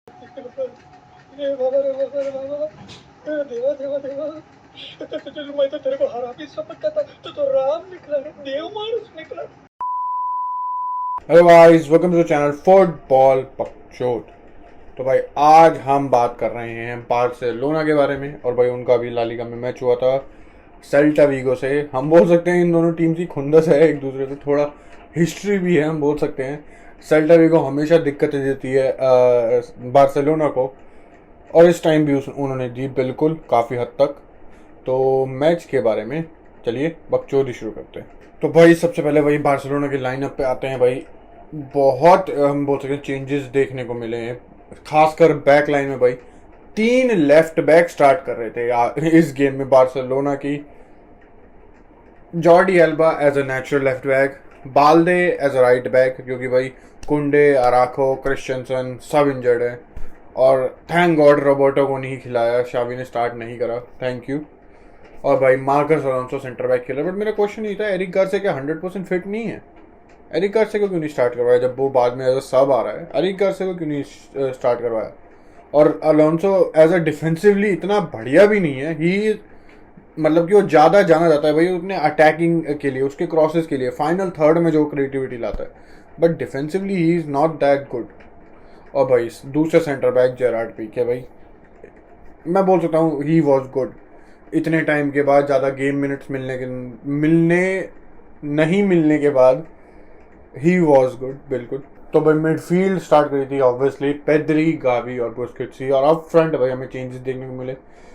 रे बाबा रे बाबा रे बाबा, देवा देवा देवा, मैं तो तेरे को हरामी समझता था, तो राम निकला रे, देव मानुस निकला। Hello guys, welcome to the channel football पकचोट। तो भाई आज हम बात कर रहे हैं बार्सिलोना के बारे में। और भाई उनका भी ला लीगा में मैच हुआ था सेल्टा वीगो से। हम बोल सकते हैं इन दोनों टीम की खुंदस है एक दूसरे से, थोड़ा हिस्ट्री भी है, हम बोल सकते हैं। सेल्टा वीगो हमेशा दिक्कतें देती है बार्सिलोना को, और इस टाइम भी उन्होंने दी बिल्कुल काफ़ी हद तक। तो मैच के बारे में चलिए बकचोदी शुरू करते हैं। तो भाई सबसे पहले भाई बार्सिलोना के लाइनअप पे आते हैं। भाई बहुत हम बोल सकते हैं चेंजेस देखने को मिले हैं, खासकर बैक लाइन में। भाई 3 लेफ्ट बैक स्टार्ट कर रहे थे इस गेम में बार्सिलोना की। Jordi Alba as a natural left back, Balde as a right back, क्योंकि भाई कुंडे, अराखो, क्रिश्चियनसन सब इंजर्ड है। और थैंक गॉड रोबर्टो को नहीं खिलाया, शावी ने स्टार्ट नहीं करा, थैंक यू। और भाई मार्कस अलोंसो सेंटर बैक खेला। बट मेरा क्वेश्चन ये था, एरिक गार्सिया क्या 100% फिट नहीं है? एरिक गार्सिया को क्यों नहीं स्टार्ट करवाया जब वो बाद में एज अ सब आ रहा है? एरिक गार्सिया को क्यों नहीं स्टार्ट करवाया? और अलोंसो एज अ डिफेंसिवली इतना बढ़िया भी नहीं है। ही मतलब कि वो ज़्यादा जाना जाता है भाई अपने अटैकिंग के लिए, उसके क्रॉसेस के लिए, फाइनल थर्ड में जो क्रिएटिविटी लाता है, but defensively he is not that good. और भाई दूसरे सेंटर बैक जेरार्ड पीके, भाई मैं बोल सकता हूँ ही वॉज गुड। इतने टाइम के बाद, ज़्यादा गेम मिनट्स नहीं मिलने के बाद ही वॉज गुड बिल्कुल। तो भाई मिडफील्ड स्टार्ट करी थी ऑब्वियसली पेद्री, गावी और बुस्केट्स। और अप फ्रंट भाई हमें चेंजेस देखने को मिले,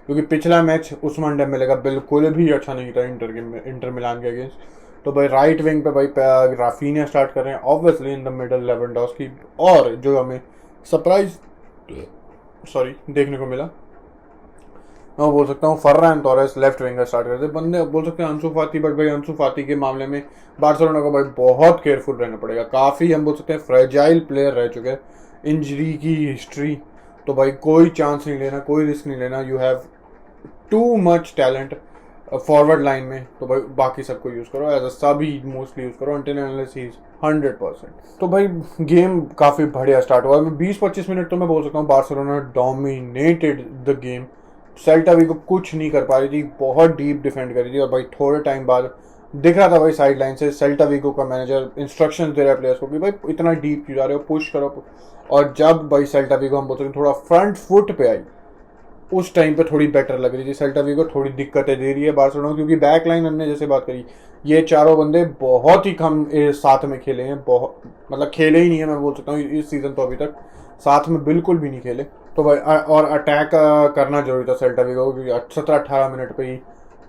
क्योंकि पिछला मैच उस्मान डेम्बेले का बिल्कुल भी अच्छा नहीं था इंटर मिलान के अगेंस्ट। तो भाई राइट विंग पे भाई राफीनिया स्टार्ट कर रहे हैं, obviously in the middle Lewandowski. और जो हमें सरप्राइज देखने को मिला, मैं बोल सकता हूँ फर्रान टोरेस लेफ्ट विंगर स्टार्ट करते बंदे, बोल सकते हैं अंसु फाती। बट भाई अंसु फाती के मामले में बार्सिलोना को भाई बहुत केयरफुल रहना पड़ेगा। काफ़ी हम बोल सकते हैं फ्रेजाइल प्लेयर रह चुके हैं इंजरी की हिस्ट्री। तो भाई कोई चांस नहीं लेना, कोई रिस्क नहीं लेना। You have too much talent forward line में। तो भाई बाकी सबको यूज़ करो, एज अ सब ही मोस्टली यूज़ करो अनटिल अनलेस ही इज 100%। तो भाई गेम काफ़ी बढ़िया स्टार्ट हुआ। 20-25 मिनट तो मैं बोल सकता हूँ Barcelona dominated the game. Celta Vigo कुछ नहीं कर पा रही थी, बहुत डीप डिफेंड करी थी। और भाई थोड़े टाइम बाद दिख रहा था भाई साइड लाइन से सेल्टा वीगो का मैनेजर इंस्ट्रक्शन दे रहा है प्लेयर्स को कि भाई इतना डीप क्यों जा रहे हो, पुश करो। और जब भाई सेल्टा वीगो हम बोलते हैं थोड़ा फ्रंट फुट पे आई, उस टाइम पे थोड़ी बेटर लग रही थी। सेल्टा वीगो थोड़ी दिक्कतें दे रही है बार्सिलोना, क्योंकि बैक लाइन हमने जैसे बात करी, ये चारों बंदे बहुत ही कम साथ में खेले हैं, बहुत मतलब खेले ही नहीं है मैं बोल सकता हूँ इस सीज़न। तो अभी तक साथ में बिल्कुल भी नहीं खेले। तो भाई और अटैक करना जरूरी था सेल्टा वीगो, क्योंकि 17-18 मिनट पे ही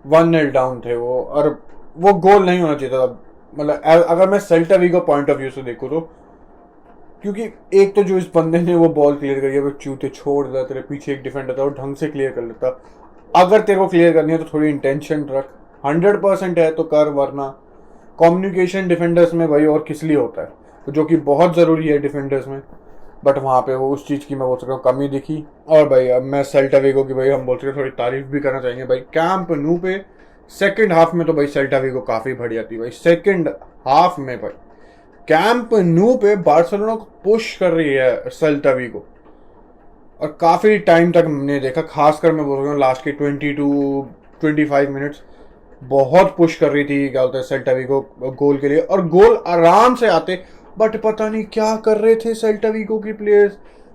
1-0 डाउन थे वो, और वो गोल नहीं होना चाहिए था। मतलब अगर मैं Celta Vigo point of view से देखूँ तो, क्योंकि एक तो जो इस बंदे ने वो बॉल क्लियर करी है, वो चूते छोड़ देता, तेरे पीछे एक डिफेंडर था वो ढंग से क्लियर कर लेता। अगर तेरे को क्लियर करनी है तो थोड़ी इंटेंशन रख, 100% है तो कर, वरना कम्युनिकेशन डिफेंडर्स में भाई और किस लिए होता है, जो कि बहुत ज़रूरी है डिफेंडर्स में। बट वहाँ पे वो उस चीज़ की मैं बोल सकता हूँ कमी दिखी। और भाई अब मैं सेल्टा वीगो की भाई हम बोल सकते हैं थोड़ी तारीफ भी करना चाहेंगे। भाई कैंप नू पे सेकंड हाफ में तो भाई सेल्टा वीगो काफ़ी बढ़िया थी। भाई सेकंड हाफ में भाई कैंप नू पे बार्सिलोना को पुश कर रही है सेल्टा वीगो, और काफ़ी टाइम तक हमने देखा, खासकर मैं बोल रहा हूँ लास्ट के 20-25 मिनट्स बहुत पुश कर रही थी क्या बोलते हैं सेल्टा वीगो गोल के लिए, और गोल आराम से आते। बट पता नहीं क्या कर रहे थे सेल्टा वीगो की प्लेयर्स,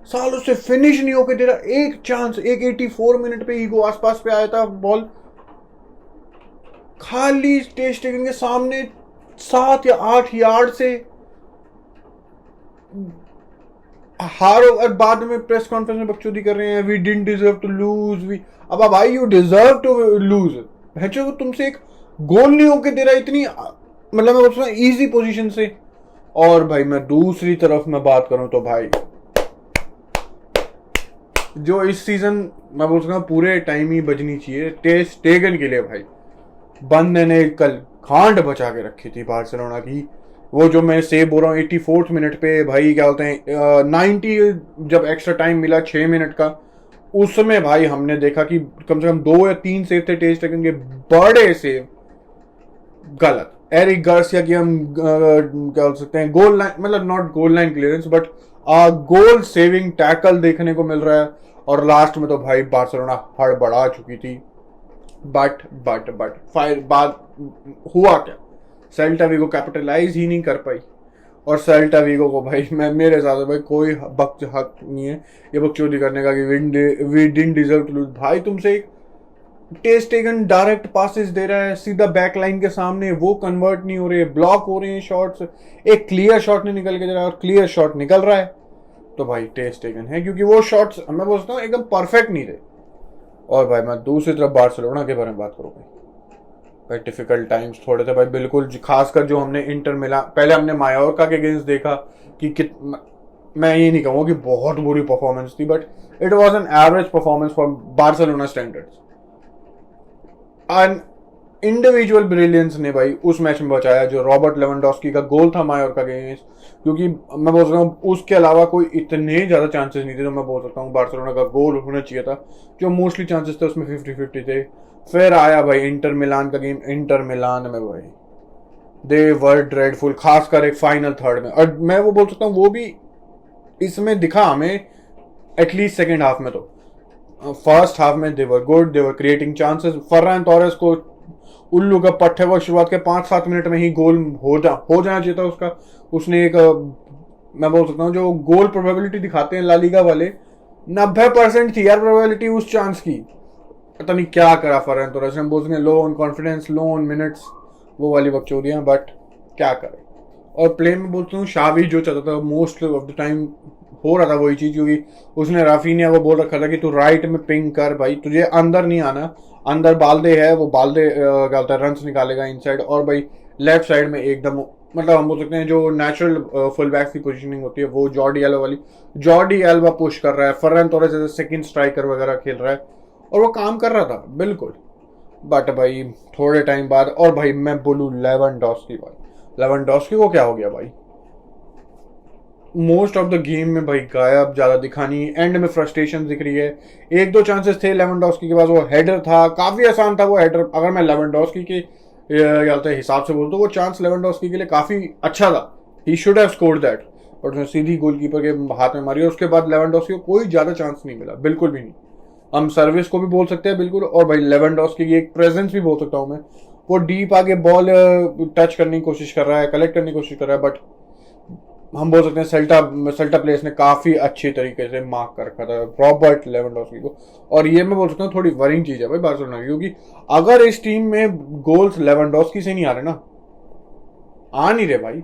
सालों से फिनिश नहीं होके दे रहा। एक चांस, एक 84 मिनट पे ईगो आसपास पे आया था बॉल, खाली टेर स्टेगन के सामने 7 या 8 यार्ड से हारो। और बाद में प्रेस कॉन्फ्रेंस में बकचोदी कर रहे हैं, we didn't deserve to lose. We अब भाई यू डिजर्व टू लूज। भैंचो तुमसे एक गोल नहीं होके दे रहा इतनी, मतलब मैं बोलता हूँ ईजी पोजीशन से। और भाई मैं दूसरी तरफ में बात करूं तो भाई जो इस सीजन मैं बोल सकता हूँ पूरे टाइम ही बजनी चाहिए टेर स्टेगन के लिए। भाई बंदे ने कल खांड बचा के रखी थी बार्सिलोना की। वो जो मैं सेव बोल रहा हूँ 84 मिनट पे, भाई क्या बोलते हैं 90 जब एक्स्ट्रा टाइम मिला 6 मिनट का, उसमें भाई हमने देखा कि कम से कम 2 या 3 सेव थे टेर स्टेगन के, बड़े सेव। गलत एरिक गार्सिया की हम क्या बोल सकते हैं, गोल लाइन, मतलब not goal line clearance but goal saving tackle देखने को मिल रहा है। और लास्ट में तो भाई बार्सिलोना हड़बड़ा चुकी थी। बट फायर बात हुआ क्या, सेल्टा वीगो कैपिटलाइज ही नहीं कर पाई। और सेल्टा वीगो को भाई मैं मेरे हिसाब से भाई कोई हक नहीं है ये बकचोदी करने का कि we didn't deserve to lose. भाई तुमसे एक टेस्ट टेगन डायरेक्ट पासेस दे रहा है सीधा बैक लाइन के सामने, वो कन्वर्ट नहीं हो रहे, ब्लॉक हो रहे हैं शॉट्स, एक क्लियर शॉट नहीं निकल के जा रहा और क्लियर शॉट निकल रहा है तो भाई टेस्ट टेगन है, क्योंकि वो शॉट्स मैं बोलता हूँ एकदम परफेक्ट नहीं थे। और भाई मैं दूसरी तरफ बार्सिलोना के बारे में बात करूँ भाई डिफिकल्ट टाइम्स थोड़े थे भाई बिल्कुल, खासकर जो हमने इंटर मिला, पहले हमने मायोर्का के अगेंस्ट देखा कि मैं ये नहीं कहूँगा कि बहुत बुरी परफॉर्मेंस थी but it was an average performance for Barcelona standards. Individual brilliance ने भाई उस मैच में बचाया जो रॉबर्ट लेवेंडोस्की का गोल था मायोर्का के अगेंस्ट, क्योंकि मैं बोल सकता हूँ उसके अलावा कोई इतने ज़्यादा चांसेस नहीं थे तो मैं बोल सकता हूँ बार्सिलोना का गोल होना चाहिए था। जो मोस्टली चांसेस थे उसमें 50-50 थे। फिर आया भाई इंटर मिलान का गेम, इंटर मिलान में भाई दे वर ड्रेडफुल, खासकर एक फाइनल थर्ड में। और मैं वो बोल सकता हूँ वो भी इसमें दिखा हमें एटलीस्ट सेकेंड हाफ में। तो फर्स्ट हाफ में they were good, they were creating chances. Ferran Torres को उल्लू का पट्टे वो शुरुआत के 5-7 मिनट में ही गोल हो जाना चाहिए था उसका। उसने एक मैं बोल सकता हूँ जो गोल प्रोबेबिलिटी दिखाते हैं ला लीगा वाले 90% थी यार प्रोबेबिलिटी उस चांस की। पता नहीं क्या करा फर्रान टोरेस ने, बोल सकते हैं लो on confidence, low on minutes, वो वाली बकचोदियाँ, बट क्या करे। और प्ले में बोलता हूँ शावी जो चाहता था मोस्ट ऑफ द टाइम हो रहा था वही चीज, क्योंकि उसने राफीनिया को बोल रखा था कि तू राइट में पिंग कर भाई, तुझे अंदर नहीं आना, अंदर बाल्दे है, वो बाल्दे क्या होता है रन्स निकालेगा इनसाइड। और भाई लेफ्ट साइड में एकदम मतलब हम बोल सकते हैं जो नेचुरल फुल बैक की पोजीशनिंग होती है वो जॉर्डी एल्बा वाली, जॉर्डी एल्बा पुश कर रहा है, फर्रान टोरेस जैसे सेकंड स्ट्राइकर वगैरह खेल रहा है और वो काम कर रहा था बिल्कुल। बट भाई थोड़े टाइम बाद, और भाई मैं बोलूँ लेवेंडोस्की, भाई लेवेंडोस्की को क्या हो गया भाई, मोस्ट ऑफ द गेम में भाई गायब, ज्यादा दिखा नहीं, एंड में फ्रस्ट्रेशन दिख रही है। एक दो चांसेस थे लेवेंडोस्की के पास, वो हेडर था काफी आसान था वो हेडर, अगर मैं लेवेंडोस्की के हिसाब से बोलूँ तो वो चांस लेवेंडोस्की के लिए काफी अच्छा था, he should have scored that, और उसने सीधी गोलकीपर के हाथ में मारी और उसके बाद लेवेंडोस्की को कोई ज्यादा चांस नहीं मिला, बिल्कुल भी नहीं। हम सर्विस को भी बोल सकते हैं बिल्कुल, और भाई लेवेंडोस्की की एक प्रेजेंस भी बोल सकता हूँ मैं, वो डीप आगे बॉल टच करने की कोशिश कर रहा है, कलेक्ट करने की कोशिश कर रहा है, बट हम बोल सकते हैं सेल्टा प्लेस ने काफी अच्छी तरीके से मार्क कर रखा था रॉबर्ट लेवेंडोस्की को। और ये मैं बोल सकता हूँ थोड़ी वरिंग चीज है भाई बार्सिलोना की, क्योंकि अगर इस टीम में गोल्स लेवेंडोस्की से नहीं आ रहे ना, आ नहीं रहे भाई।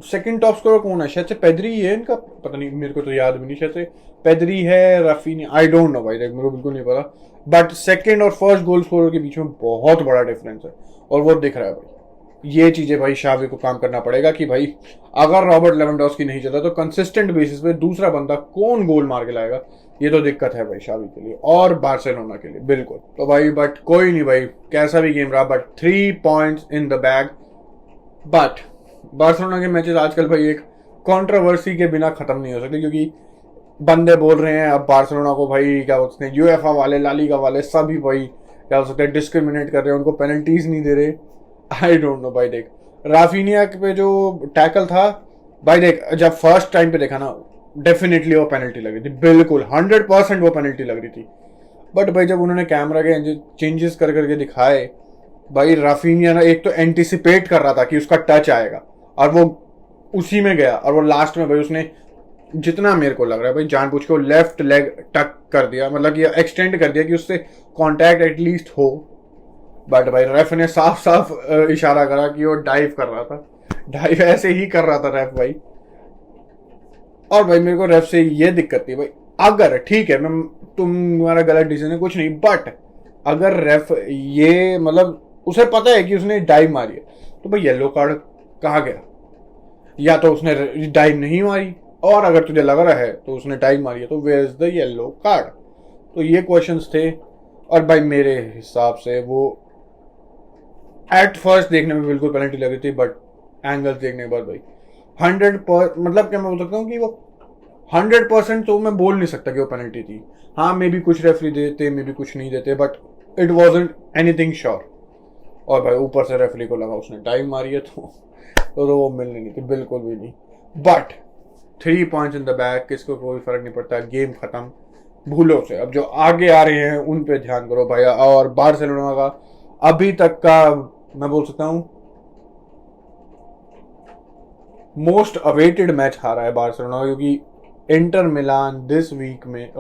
सेकंड टॉप स्कोरर कौन है, शायद से पेद्री है इनका, पता नहीं मेरे को तो याद भी नहीं, शायद से पेद्री है, राफीनिया, आई डोंट नो भाई, मेरे को बिल्कुल नहीं पता। बट सेकंड और फर्स्ट गोल स्कोरर के बीच में बहुत बड़ा डिफरेंस है और वो दिख रहा है भाई। ये चीजें भाई शावी को काम करना पड़ेगा कि भाई अगर रॉबर्ट लेवेंडोस्की नहीं चलता तो कंसिस्टेंट बेसिस पे दूसरा बंदा कौन गोल मार के लाएगा, ये तो दिक्कत है भाई शावी के लिए और बार्सिलोना के लिए बिल्कुल। तो भाई बट कोई नहीं भाई, कैसा भी गेम रहा but 3 points in the bag. But Barcelona के मैचेस आजकल भाई एक कंट्रोवर्सी के बिना खत्म नहीं हो सकते, क्योंकि बंदे बोल रहे हैं अब बार्सिलोना को भाई क्या बोलते हैं यूएफए वाले, ला लीगा वाले सभी भाई क्या बोल सकते हैं डिस्क्रिमिनेट कर रहे हैं, उनको पेनल्टीज नहीं दे रहे। आई डोंट नो भाई, देख राफीनिया पे जो टैकल था भाई, देख जब फर्स्ट टाइम पे देखा ना डेफिनेटली वो पेनल्टी लग रही थी, बिल्कुल 100% वो पेनल्टी लग रही थी। बट भाई जब उन्होंने कैमरा के चेंजेस कर करके दिखाए भाई, राफीनिया ना एक तो एंटिसिपेट कर रहा था कि उसका टच आएगा और वो उसी में गया, और वो लास्ट में भाई उसने जितना मेरे को लग रहा है भाई जानबूझ के वो लेफ्ट लेग टक कर दिया, मतलब कि एक्सटेंड कर दिया कि उससे कांटेक्ट एटलीस्ट हो। बट भाई रेफ ने साफ साफ इशारा करा कि वो डाइव कर रहा था, डाइव ऐसे ही कर रहा था रेफ भाई। और भाई मेरे को रेफ से ये दिक्कत थी भाई, अगर ठीक है मैं तुम्हारा गलत डिसीजन है कुछ नहीं, बट अगर रेफ ये मतलब उसे पता है कि उसने डाइव मारी है तो भाई येलो कार्ड कहाँ गया, या तो उसने डाइव नहीं मारी, और अगर तुझे लग रहा है तो उसने डाइव मारी है तो where is the yellow card. तो ये क्वेश्चंस थे, और भाई मेरे हिसाब से वो एट फर्स्ट देखने में बिल्कुल पेनल्टी लग रही थी, बट एंगल्स देखने के बाद भाई 100% मतलब क्या मैं बोल सकता हूँ कि वो 100% तो मैं बोल नहीं सकता कि वो पेनल्टी थी। हाँ मे बी कुछ रेफरी देते, मे बी कुछ नहीं देते, but it wasn't anything sure. और भाई ऊपर से रेफरी को लगा उसने टाइम मारी है तो वो मिलनी नहीं थी, बिल्कुल भी नहीं। But 3 points in the bag, किसको कोई फर्क नहीं पड़ता, गेम खत्म, भूलो से। अब जो आगे आ रहे हैं उन पे ध्यान करो भाई। और बार्सिलोना का अभी तक का मैं बोल सकता हूँ मोस्ट अवेटेड मैच हारा है बार्सिलोना, क्योंकि इंटर मिलान दिस वीक में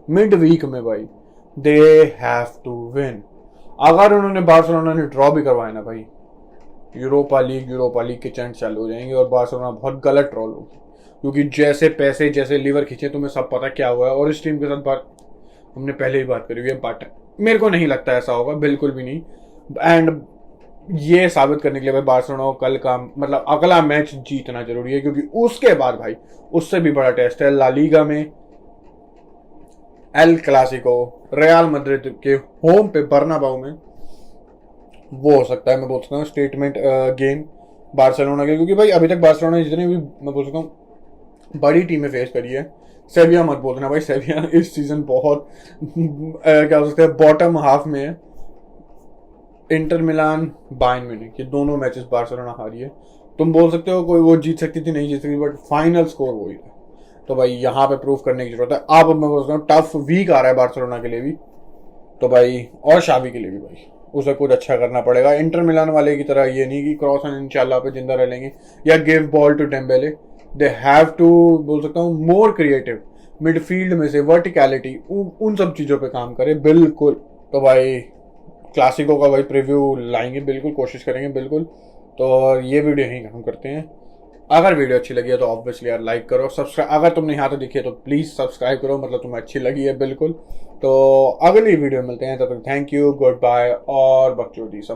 मिड वीक में भाई दे हैव टू विन। अगर उन्होंने बार्सिलोना ने ड्रॉ भी करवाया ना भाई, यूरोपा लीग के चांस चालू हो जाएंगे और बार्सिलोना बहुत गलत ट्रॉल होगी, क्योंकि जैसे पैसे जैसे लीवर खींचे तुम्हें सब पता क्या हुआ है। और इस टीम के साथ बात हमने पहले ही बात करी हुई है, बट मेरे को नहीं लगता ऐसा होगा, बिल्कुल भी नहीं। एंड ये साबित करने के लिए भाई बार्सिलोना को कल का मतलब अगला मैच जीतना जरूरी है, क्योंकि उसके बाद भाई उससे भी बड़ा टेस्ट है ला लीगा में एल क्लासिको, रियल मैड्रिड के होम पे बर्नाबाउ में। वो हो सकता है मैं बोल सकता हूँ स्टेटमेंट गेम बार्सिलोना के, क्योंकि भाई अभी तक बार्सिलोना जितने भी मैं बोल सकता हूँ बड़ी टीमें फेस करी है। सेविया मत बोलना भाई, सेविया इस सीजन बहुत क्या हो सकता है बॉटम हाफ में है। इंटर मिलान, बायर्न म्यूनिख, ये दोनों मैचेस बार्सिलोना हारी है। तुम बोल सकते हो कोई वो जीत सकती थी, नहीं जीत सकती, बट फाइनल स्कोर वही था। तो भाई यहाँ पे प्रूफ करने की जरूरत है। अब मैं बोल सकता हूँ टफ वीक आ रहा है बार्सिलोना के लिए भी, तो भाई और शावी के लिए भी भाई उसे कुछ अच्छा करना पड़ेगा। इंटर मिलान वाले की तरह ये नहीं कि क्रॉस एंड इंशाल्लाह पे जिंदा रह लेंगे या give ball to Dembele. They have to बोल सकता हूँ मोर क्रिएटिव, मिडफील्ड में से वर्टिकलिटी, उन सब चीज़ों पे काम करे बिल्कुल। तो भाई क्लासिको का भाई प्रीव्यू लाएंगे, बिल्कुल कोशिश करेंगे बिल्कुल। तो ये वीडियो यहीं खत्म करते हैं। अगर वीडियो अच्छी लगी है तो ऑब्वियसली यार लाइक करो, सब्सक्राइब अगर तुमने यहाँ तक देखी है तो प्लीज़ सब्सक्राइब करो, मतलब तुम्हें अच्छी लगी है बिल्कुल। तो अगली वीडियो मिलते हैं, तब तक थैंक यू, गुड बाय और बकचोदी समाप्त।